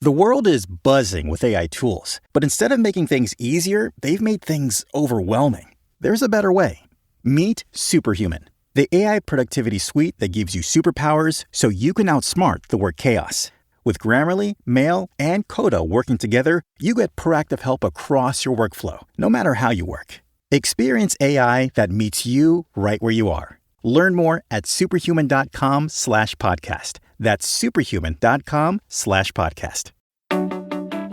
The world is buzzing with AI tools, but instead of making things easier, they've made things overwhelming. There's a better way. Meet Superhuman, the AI productivity suite that gives you superpowers so you can outsmart the word chaos. With Grammarly, Mail, and Coda working together, you get proactive help across your workflow, no matter how you work. Experience AI that meets you right where you are. Learn more at superhuman.com/podcast. That's superhuman.com/podcast.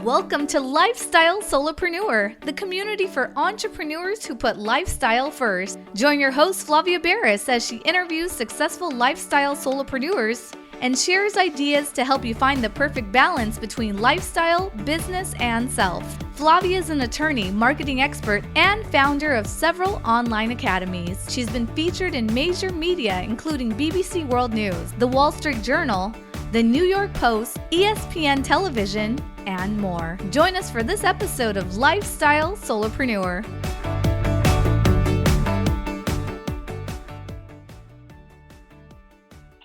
Welcome to Lifestyle Solopreneur, the community for entrepreneurs who put lifestyle first. Join your host Flavia Barris as she interviews successful lifestyle solopreneurs and shares ideas to help you find the perfect balance between lifestyle, business, and self. Flavia is an attorney, marketing expert, and founder of several online academies. She's been featured in major media, including BBC World News, The Wall Street Journal, The New York Post, ESPN Television, and more. Join us for this episode of Lifestyle Solopreneur.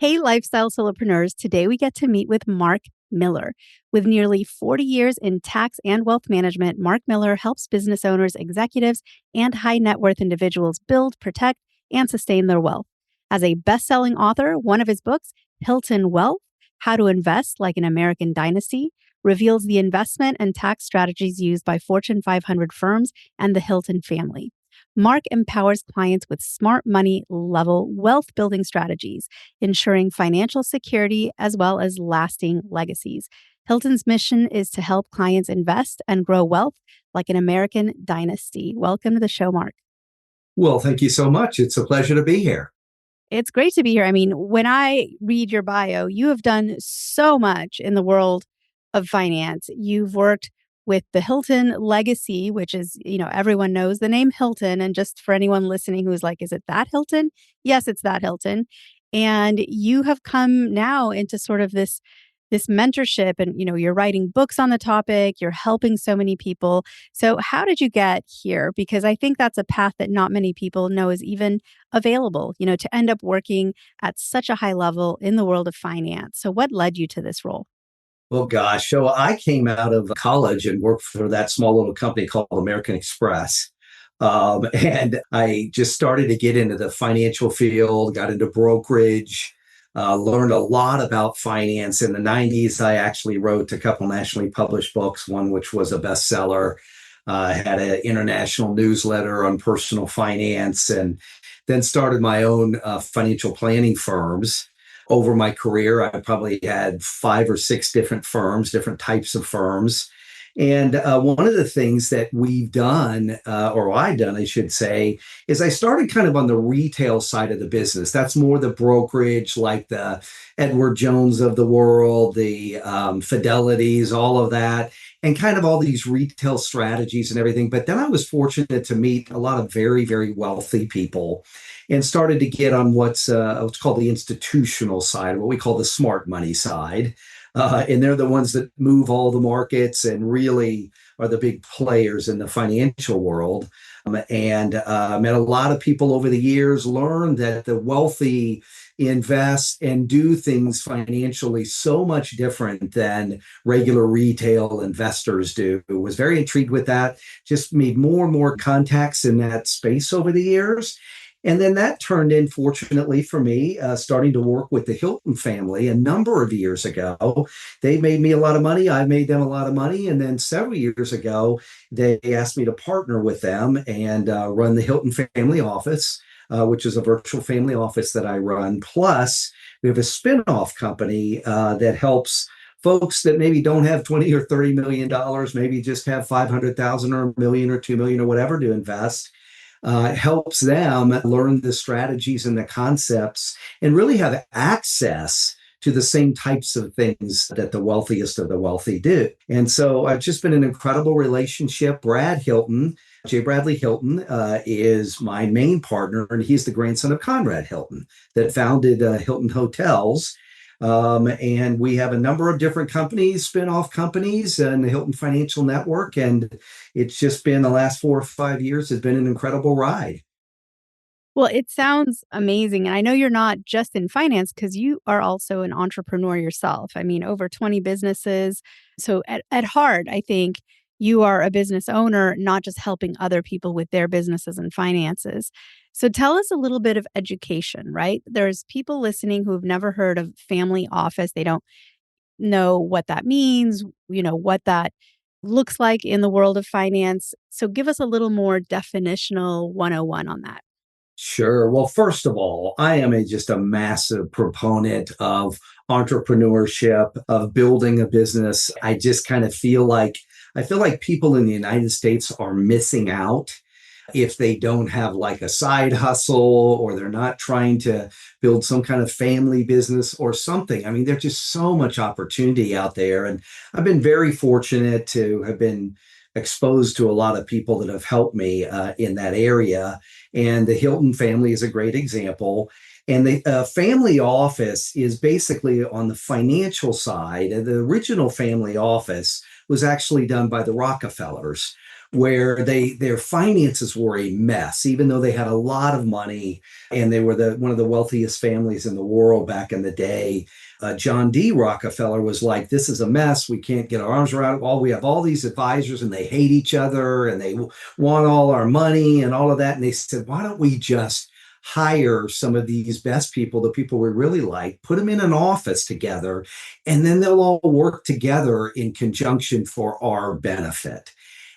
Hey, Lifestyle Solopreneurs. Today we get to meet with Mark Miller. With nearly 40 years in tax and wealth management, Mark Miller helps business owners, executives, and high net worth individuals build, protect, and sustain their wealth. As a best-selling author, one of his books, Hilton Wealth, How to Invest Like an American Dynasty, reveals the investment and tax strategies used by Fortune 500 firms and the Hilton family. Mark empowers clients with smart money level wealth building strategies, ensuring financial security as well as lasting legacies. Hilton's mission is to help clients invest and grow wealth like an American dynasty. Welcome to the show, Mark. Well, thank you so much. It's a pleasure to be here. It's great to be here. I mean, when I read your bio, you have done so much in the world of finance. You've worked with the Hilton legacy, which is, everyone knows the name Hilton. And just for anyone listening who's like, is it that Hilton? Yes, it's that Hilton. And you have come now into sort of this mentorship and, you're writing books on the topic, you're helping so many people. So how did you get here? Because I think that's a path that not many people know is even available, to end up working at such a high level in the world of finance. So what led you to this role? Well, gosh, so I came out of college and worked for that small little company called American Express. And I just started to get into the financial field, got into brokerage, learned a lot about finance. In the 90s, I actually wrote a couple nationally published books, one which was a bestseller. Had an international newsletter on personal finance, and then started my own financial planning firms. Over my career, I probably had 5 or 6 different firms, different types of firms. And one of the things that we've done, or I've done, I should say, is I started kind of on the retail side of the business. That's more the brokerage, like the Edward Jones of the world, the Fidelities, all of that, and kind of all these retail strategies and everything. But then I was fortunate to meet a lot of very, very wealthy people and started to get on what's called the institutional side, what we call the smart money side. And they're the ones that move all the markets and really are the big players in the financial world. And met a lot of people over the years, learned that the wealthy invest and do things financially so much different than regular retail investors do. Was very intrigued with that, just made more and more contacts in that space over the years. And then that turned in, fortunately for me, starting to work with the Hilton family a number of years ago. They made me a lot of money. I made them a lot of money. And then several years ago, they asked me to partner with them and run the Hilton Family Office, which is a virtual family office that I run. Plus, we have a spinoff company that helps folks that maybe don't have $20 or $30 million, maybe just have 500,000 or $1 million or $2 million or whatever to invest. Helps them learn the strategies and the concepts and really have access to the same types of things that the wealthiest of the wealthy do. And so I've just been an incredible relationship. Brad Hilton, J. Bradley Hilton, is my main partner, and he's the grandson of Conrad Hilton that founded Hilton Hotels. And we have a number of different companies, spin-off companies, and the Hilton Financial Network. And it's just been the last 4 or 5 years has been an incredible ride. Well, it sounds amazing. And I know you're not just in finance because you are also an entrepreneur yourself. I mean, over 20 businesses. So at heart, I think you are a business owner, not just helping other people with their businesses and finances. So tell us a little bit of education, right? There's people listening who have never heard of family office. They don't know what that means, what that looks like in the world of finance. So give us a little more definitional 101 on that. Sure. Well, first of all, I am just a massive proponent of entrepreneurship, of building a business. I feel like people in the United States are missing out if they don't have like a side hustle or they're not trying to build some kind of family business or something. I mean, there's just so much opportunity out there. And I've been very fortunate to have been exposed to a lot of people that have helped me in that area. And the Hilton family is a great example. And the family office is basically on the financial side. And the original family office was actually done by the Rockefellers, where their finances were a mess, even though they had a lot of money and they were one of the wealthiest families in the world back in the day. John D. Rockefeller was like, "This is a mess. We can't get our arms around it. We have all these advisors and they hate each other and they want all our money and all of that." And they said, "Why don't we just hire some of these best people, the people we really like, put them in an office together, and then they'll all work together in conjunction for our benefit."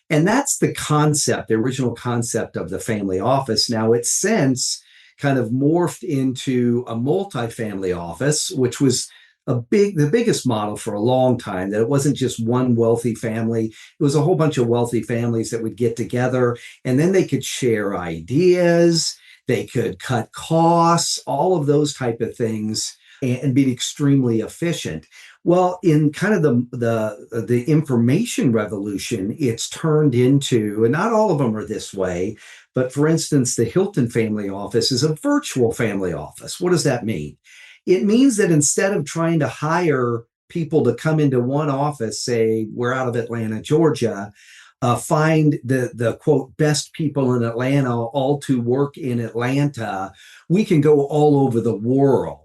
And that's the concept, the original concept of the family office. Now, it's since kind of morphed into a multifamily office, which was the biggest model for a long time, that it wasn't just one wealthy family. It was a whole bunch of wealthy families that would get together and then they could share ideas, they could cut costs, all of those type of things, and be extremely efficient. Well, in kind of the information revolution, it's turned into, and not all of them are this way, but for instance, the Hilton family office is a virtual family office. What does that mean? It means that instead of trying to hire people to come into one office, say we're out of Atlanta, Georgia, find the quote best people in Atlanta all to work in Atlanta, we can go all over the world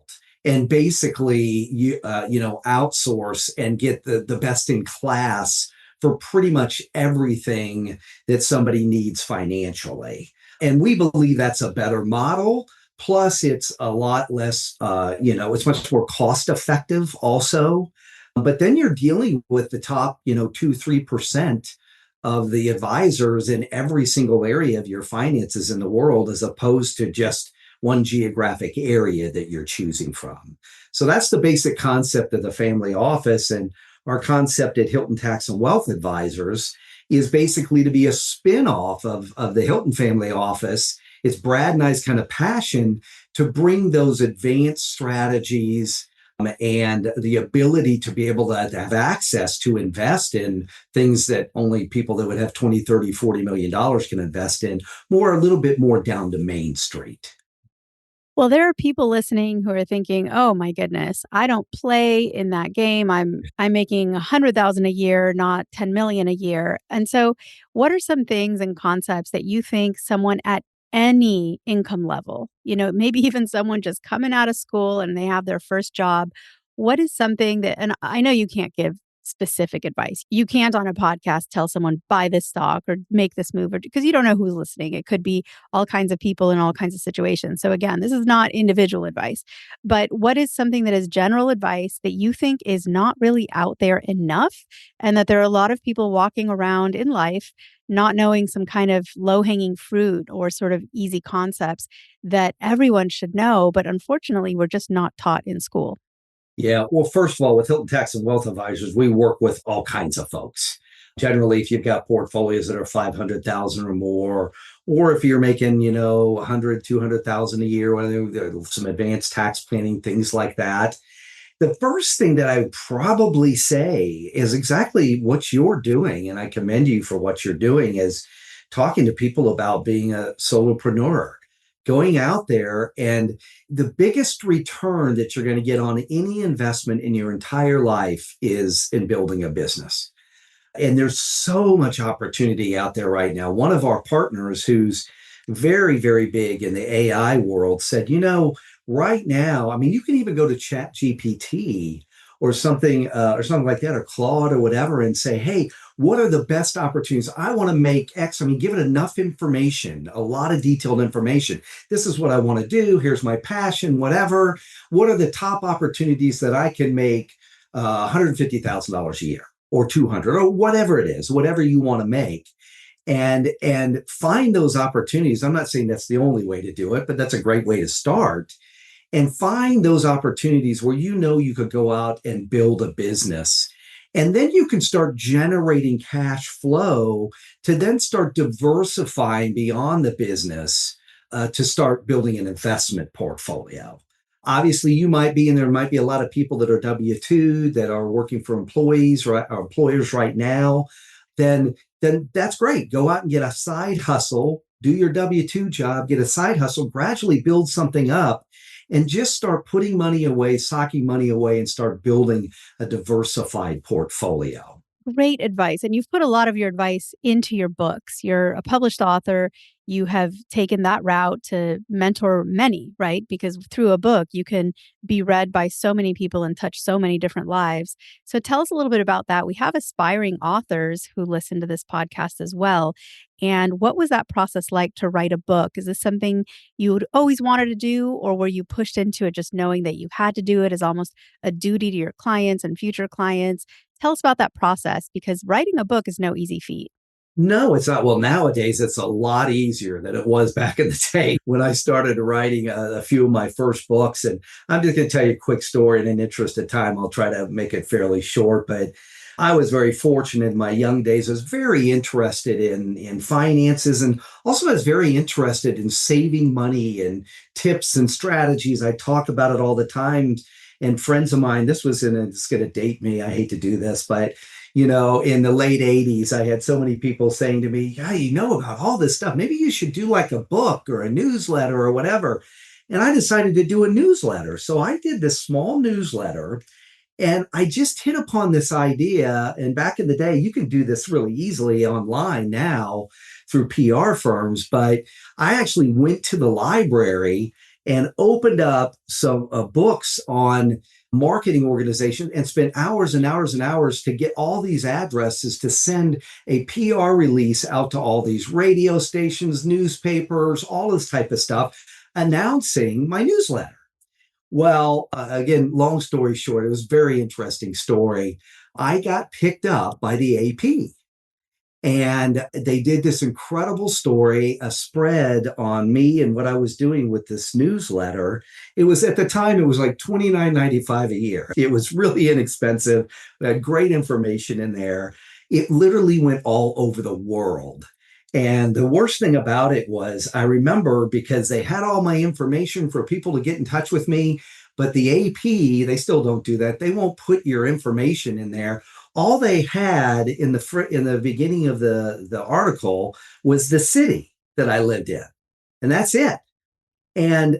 and basically outsource and get the best in class for pretty much everything that somebody needs financially. And we believe that's a better model. Plus, it's a lot less, it's much more cost effective also. But then you're dealing with the top, 2-3% of the advisors in every single area of your finances in the world, as opposed to just one geographic area that you're choosing from. So that's the basic concept of the family office. And our concept at Hilton Tax and Wealth Advisors is basically to be a spin-off of the Hilton family office. It's Brad and I's kind of passion to bring those advanced strategies and the ability to be able to have access to invest in things that only people that would have 20, 30, $40 million can invest in, a little bit more down to Main Street. Well, there are people listening who are thinking, "Oh my goodness, I don't play in that game. I'm making 100,000 a year, not 10 million a year." And so, what are some things and concepts that you think someone at any income level, maybe even someone just coming out of school and they have their first job, what is something that, and I know you can't give specific advice. You can't on a podcast tell someone buy this stock or make this move, or because you don't know who's listening. It could be all kinds of people in all kinds of situations. So again, this is not individual advice, but what is something that is general advice that you think is not really out there enough, and that there are a lot of people walking around in life not knowing some kind of low-hanging fruit or sort of easy concepts that everyone should know, but unfortunately we're just not taught in school? Yeah. Well, first of all, with Hilton Tax and Wealth Advisors, we work with all kinds of folks. Generally, if you've got portfolios that are 500,000 or more, or if you're making, 100, 200,000 a year, whether there's some advanced tax planning, things like that. The first thing that I would probably say is exactly what you're doing. And I commend you for what you're doing, is talking to people about being a solopreneur, going out there, and the biggest return that you're going to get on any investment in your entire life is in building a business. And there's so much opportunity out there right now. One of our partners, who's very, very big in the AI world, said, right now, I mean, you can even go to Chat GPT or something like that, or Claude or whatever, and say, hey, what are the best opportunities? I want to make X. I mean, give it enough information, a lot of detailed information. This is what I want to do. Here's my passion, whatever. What are the top opportunities that I can make $150,000 a year or 200 or whatever it is, whatever you want to make? And find those opportunities. I'm not saying that's the only way to do it, but that's a great way to start. And find those opportunities where you could go out and build a business. And then you can start generating cash flow to then start diversifying beyond the business, to start building an investment portfolio. Obviously, you might be, and there might be a lot of people that are W-2 that are working for employees or employers right now. Then that's great. Go out and get a side hustle, do your W-2 job, get a side hustle, gradually build something up, and just start putting money away, socking money away, and start building a diversified portfolio. Great advice. And you've put a lot of your advice into your books. You're a published author. You have taken that route to mentor many, right? Because through a book, you can be read by so many people and touch so many different lives. So tell us a little bit about that. We have aspiring authors who listen to this podcast as well. And what was that process like to write a book? Is this something you'd always wanted to do, or were you pushed into it just knowing that you had to do it as almost a duty to your clients and future clients? Tell us about that process, because writing a book is no easy feat. No, it's not. Well, nowadays it's a lot easier than it was back in the day when I started writing a few of my first books. And I'm just going to tell you a quick story. In the interest of time, I'll try to make it fairly short. But I was very fortunate in my young days. I was very interested in finances, and also I was very interested in saving money and tips and strategies. I talk about it all the time. And friends of mine, it's going to date me. I hate to do this, but in the late 80s, I had so many people saying to me, yeah, you know about all this stuff. Maybe you should do like a book or a newsletter or whatever. And I decided to do a newsletter. So I did this small newsletter, and I just hit upon this idea. And back in the day, you can do this really easily online now through PR firms. But I actually went to the library and opened up some books on marketing organization and spent hours and hours and hours to get all these addresses to send a PR release out to all these radio stations, newspapers, all this type of stuff, announcing my newsletter. Well, again, long story short, it was a very interesting story. I got picked up by the AP. And they did this incredible story, a spread on me and what I was doing with this newsletter. It was, at the time, it was like $29.95 a year. It was really inexpensive. We had great information in there. It literally went all over the world. And the worst thing about it was, I remember, because they had all my information for people to get in touch with me, but the AP, they still don't do that. They won't put your information in there. All they had in the beginning of the article was the city that I lived in, and that's it. And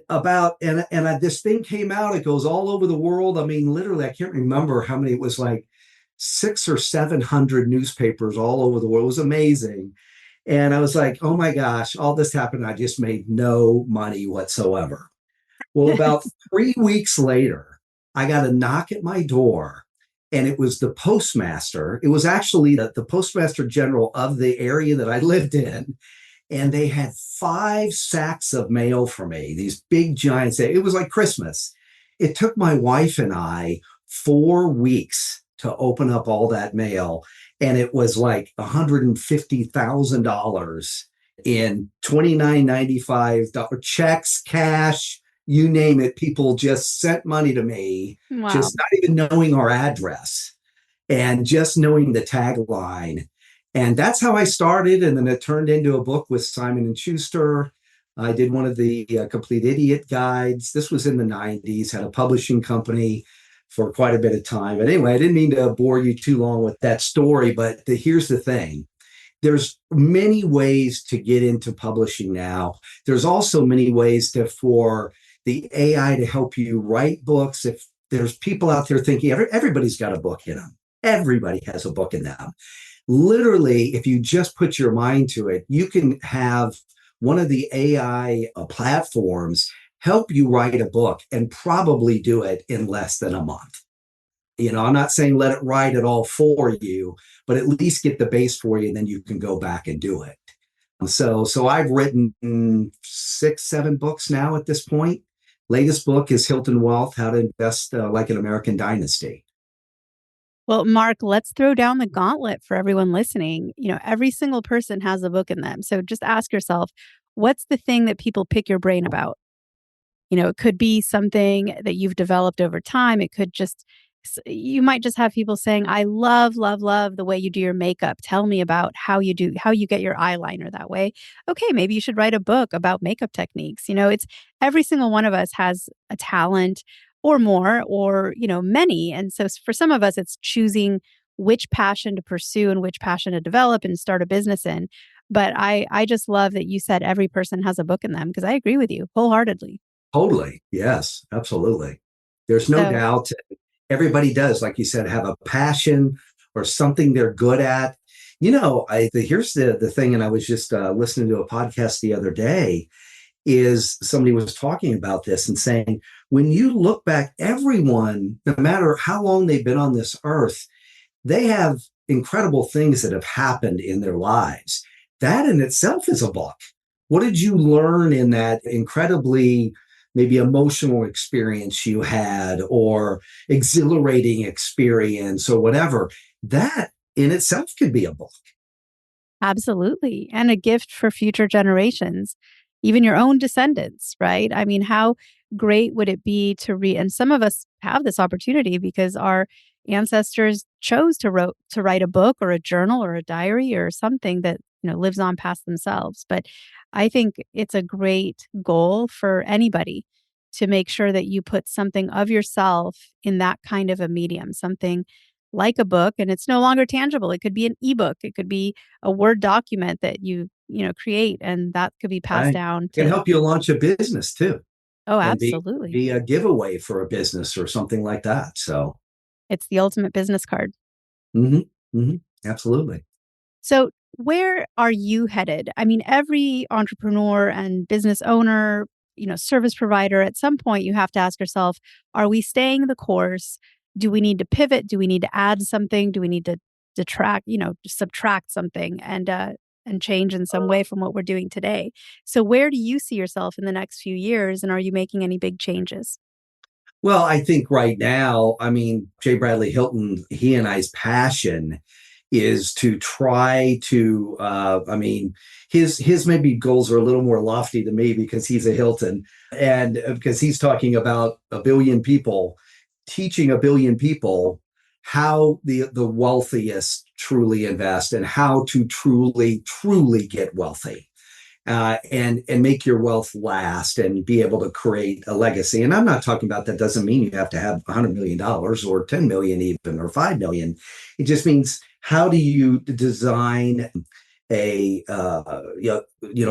this thing came out. It goes all over the world. I mean, literally, I can't remember how many. It was like 600 or 700 newspapers all over the world. It was amazing. And I was like, oh my gosh, all this happened. I just made no money whatsoever. Well, about 3 weeks later, I got a knock at my door. And it was the postmaster. It was actually the postmaster general of the area that I lived in. And they had 5 sacks of mail for me, these big giants. It was like Christmas. It took my wife and I 4 weeks to open up all that mail. And it was like $150,000 in $29.95 checks, cash, you name it. People just sent money to me, Wow. just not even knowing our address and just knowing the tagline. And that's how I started. And then it turned into a book with Simon & Schuster. I did one of the Complete Idiot guides. This was in the 90s, had a publishing company for quite a bit of time. But anyway, I didn't mean to bore you too long with that story, but here's the thing. There's many ways to get into publishing now. There's also many ways for the AI to help you write books. If there's people out there thinking everybody's got a book in them, everybody has a book in them. Literally, if you just put your mind to it, you can have one of the AI platforms help you write a book and probably do it in less than a month. I'm not saying let it write it all for you, but at least get the base for you, and then you can go back and do it. So I've written 6, 7 books now at this point. Latest book is Hilton Wealth, How to Invest Like an American Dynasty. Well, Mark, let's throw down the gauntlet for everyone listening. Every single person has a book in them. So just ask yourself, what's the thing that people pick your brain about? It could be something that you've developed over time. It could you might just have people saying, I love, love, love the way you do your makeup. Tell me about how you get your eyeliner that way. Okay, maybe you should write a book about makeup techniques. It's every single one of us has a talent or more, or, many. And so for some of us, it's choosing which passion to pursue and which passion to develop and start a business in. But I just love that you said every person has a book in them, because I agree with you wholeheartedly. Totally. Yes, absolutely. There's no doubt. Everybody does, like you said, have a passion or something they're good at. Here's the thing, and I was just listening to a podcast the other day, is somebody was talking about this and saying, when you look back, everyone, no matter how long they've been on this earth, they have incredible things that have happened in their lives. That in itself is a book. What did you learn in that incredibly maybe emotional experience you had, or exhilarating experience, or whatever? That in itself could be a book. Absolutely. And a gift for future generations, even your own descendants, right? I mean, how great would it be to read? And some of us have this opportunity because our ancestors chose to write a book or a journal or a diary or something that lives on past themselves. But I think it's a great goal for anybody to make sure that you put something of yourself in that kind of a medium, something like a book, and it's no longer tangible. It could be an ebook. It could be a Word document that you create, and that could be passed Right. down It can to. help you launch a business too, Oh, and absolutely. be a giveaway for a business or something like that. So, It's the ultimate business card. hmm absolutely. So, where are you headed? I mean, every entrepreneur and business owner, service provider, at some point you have to ask yourself, are we staying the course? Do we need to pivot? Do we need to add something? Do we need to detract, subtract something and change in some way from what we're doing today? So, where do you see yourself in the next few years? And are you making any big changes? Well, I think right now, I mean, J. Bradley Hilton, he and I's passion is to try to, his maybe goals are a little more lofty than me because he's a Hilton, and because he's talking about a billion people, teaching a billion people how the wealthiest truly invest and how to truly get wealthy. And make your wealth last and be able to create a legacy. And I'm not talking about, that doesn't mean you have to have $100 million or 10 million even, or 5 million. It just means, how do you design a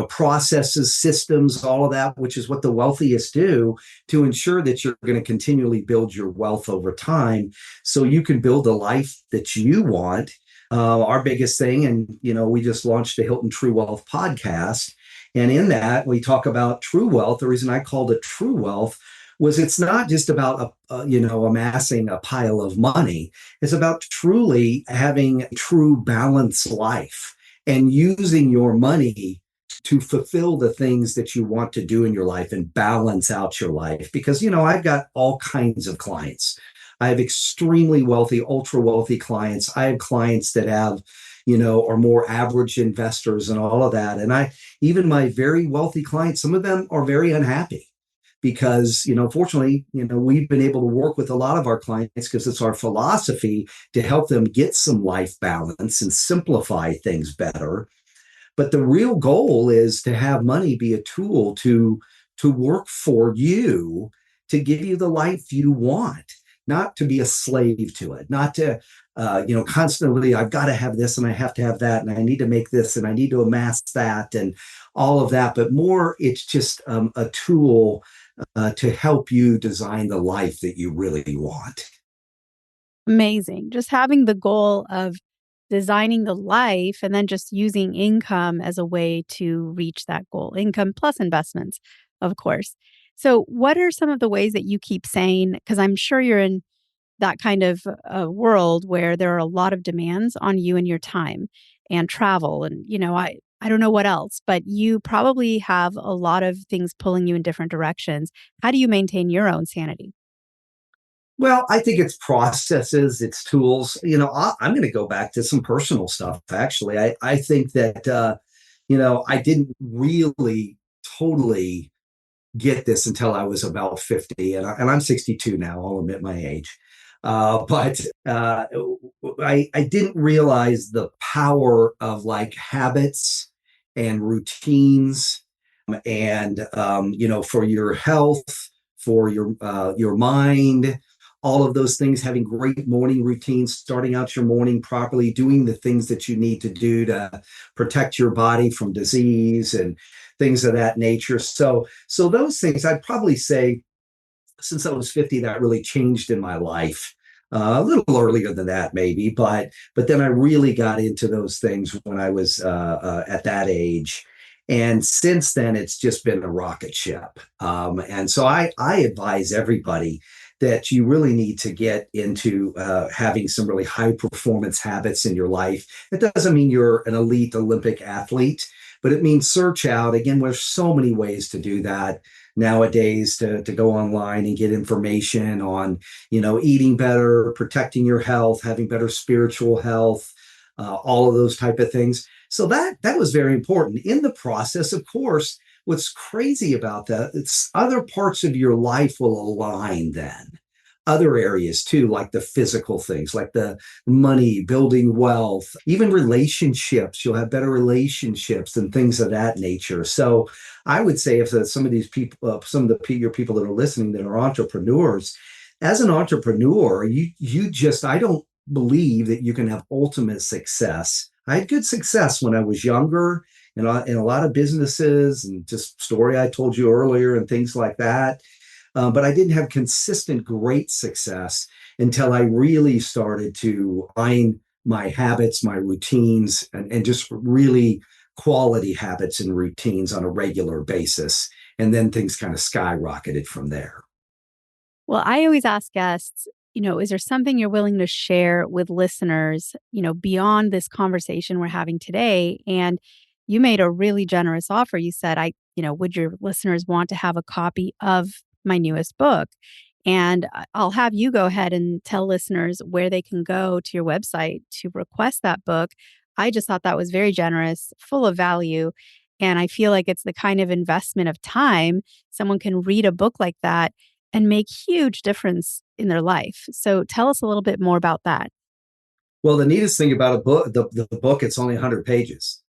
processes, systems, all of that, which is what the wealthiest do, to ensure that you're going to continually build your wealth over time so you can build a life that you want. Our biggest thing, and we just launched the Hilton TruWealth podcast. And in that, we talk about true wealth. The reason I called it true wealth was, it's not just about amassing a pile of money. It's about truly having a true balanced life and using your money to fulfill the things that you want to do in your life and balance out your life. Because I've got all kinds of clients. I have extremely wealthy, ultra wealthy clients. I have clients that have are more average investors and all of that. And even my very wealthy clients, some of them are very unhappy because, fortunately, we've been able to work with a lot of our clients because it's our philosophy to help them get some life balance and simplify things better. But the real goal is to have money be a tool to work for you, to give you the life you want, not to be a slave to it, not to constantly, I've got to have this and I have to have that and I need to make this and I need to amass that and all of that. But more, it's just a tool to help you design the life that you really want. Amazing. Just having the goal of designing the life and then just using income as a way to reach that goal. Income plus investments, of course. So, what are some of the ways that you keep saying? Because I'm sure you're in that kind of world where there are a lot of demands on you and your time and travel. And, I don't know what else, but you probably have a lot of things pulling you in different directions. How do you maintain your own sanity? Well, I think it's processes, it's tools. I'm going to go back to some personal stuff. Actually, I think that I didn't really totally get this until I was about 50, and I'm 62 now. I'll admit my age, but I didn't realize the power of like habits and routines, and for your health, for your mind, all of those things, having great morning routines, starting out your morning properly, doing the things that you need to do to protect your body from disease and things of that nature. So those things, I'd probably say, since I was 50, that really changed in my life. A little earlier than that, maybe, but then I really got into those things when I was at that age. And since then, it's just been a rocket ship. And so I advise everybody that you really need to get into having some really high performance habits in your life. It doesn't mean you're an elite Olympic athlete, but it means search out. Again, there's so many ways to do that nowadays, to go online and get information on, eating better, protecting your health, having better spiritual health, all of those type of things. So that was very important. In the process, of course, what's crazy about that, it's other parts of your life will align then. Other areas too, like the physical things, like the money, building wealth, even relationships. You'll have better relationships and things of that nature. So I would say, if some of these people, your people that are listening that are entrepreneurs, as an entrepreneur, you just, I don't believe that you can have ultimate success. I had good success when I was younger, in a lot of businesses, and just story I told you earlier and things like that. But I didn't have consistent great success until I really started to find my habits, my routines, and just really quality habits and routines on a regular basis. And then things kind of skyrocketed from there. Well, I always ask guests, is there something you're willing to share with listeners, beyond this conversation we're having today? And you made a really generous offer. You said, would your listeners want to have a copy of my newest book? And I'll have you go ahead and tell listeners where they can go to your website to request that book. I just thought that was very generous, full of value. And I feel like it's the kind of investment of time someone can read a book like that and make huge difference in their life. So tell us a little bit more about that. Well, the neatest thing about a book, the book, it's only 100 pages.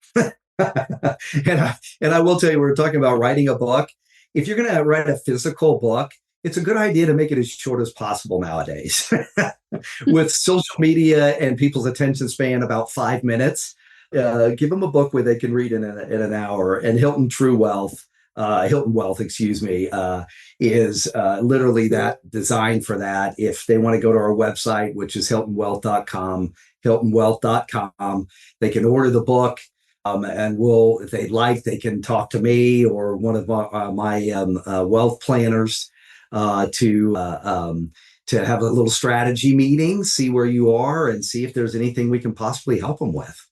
And I will tell you, we were talking about writing a book. If you're going to write a physical book, it's a good idea to make it as short as possible nowadays. With social media and people's attention span about 5 minutes, give them a book where they can read in an hour. And Hilton TruWealth, Hilton Wealth, excuse me, is literally that, designed for that. If they want to go to our website, which is hiltonwealth.com, hiltonwealth.com, they can order the book. And if they'd like, they can talk to me or one of my wealth planners to have a little strategy meeting, see where you are, and see if there's anything we can possibly help them with.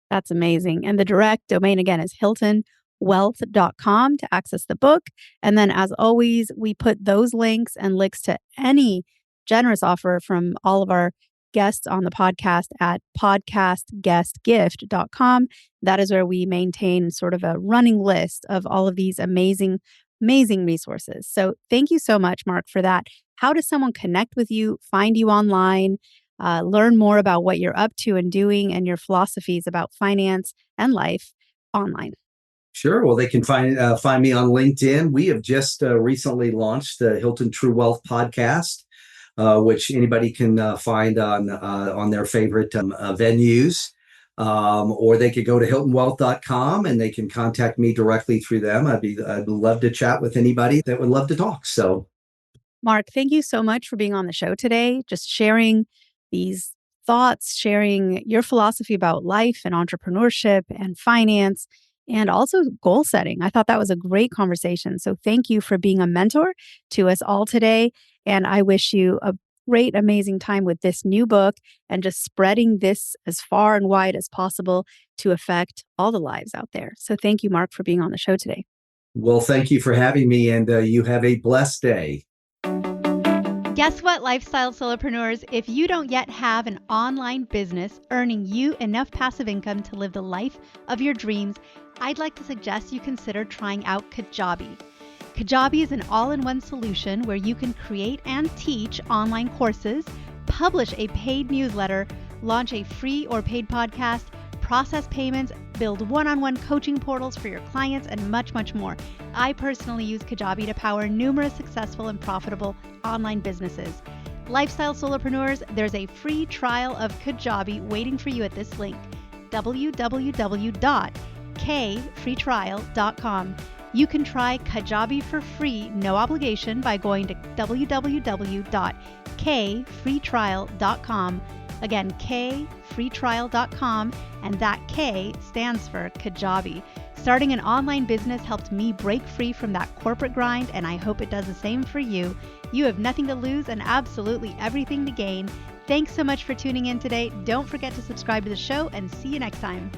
That's amazing. And the direct domain again is hiltonwealth.com to access the book. And then, as always, we put those links and links to any generous offer from all of our guests on the podcast at podcastguestgift.com. That is where we maintain sort of a running list of all of these amazing resources. So thank you so much, Mark, for that. How does someone connect with you, find you online, learn more about what you're up to and doing and your philosophies about finance and life online? Sure. Well, they can find me on LinkedIn. We have just recently launched the Hilton TruWealth podcast, which anybody can find on their favorite venues. Or they could go to hiltonwealth.com and they can contact me directly through them. I'd love to chat with anybody that would love to talk. So, Mark, thank you so much for being on the show today, just sharing these thoughts, sharing your philosophy about life and entrepreneurship and finance, and also goal setting. I thought that was a great conversation. So thank you for being a mentor to us all today. And I wish you a great, amazing time with this new book and just spreading this as far and wide as possible to affect all the lives out there. So thank you, Mark, for being on the show today. Well, thank you for having me, and you have a blessed day. Guess what, lifestyle solopreneurs? If you don't yet have an online business earning you enough passive income to live the life of your dreams, I'd like to suggest you consider trying out Kajabi. Kajabi is an all-in-one solution where you can create and teach online courses, publish a paid newsletter, launch a free or paid podcast, process payments, build one-on-one coaching portals for your clients, and much, much more. I personally use Kajabi to power numerous successful and profitable online businesses. Lifestyle solopreneurs, there's a free trial of Kajabi waiting for you at this link, www.kfreetrial.com. You can try Kajabi for free, no obligation, by going to www.kfreetrial.com. Again, kfreetrial.com, and that K stands for Kajabi. Starting an online business helped me break free from that corporate grind, and I hope it does the same for you. You have nothing to lose and absolutely everything to gain. Thanks so much for tuning in today. Don't forget to subscribe to the show, and see you next time.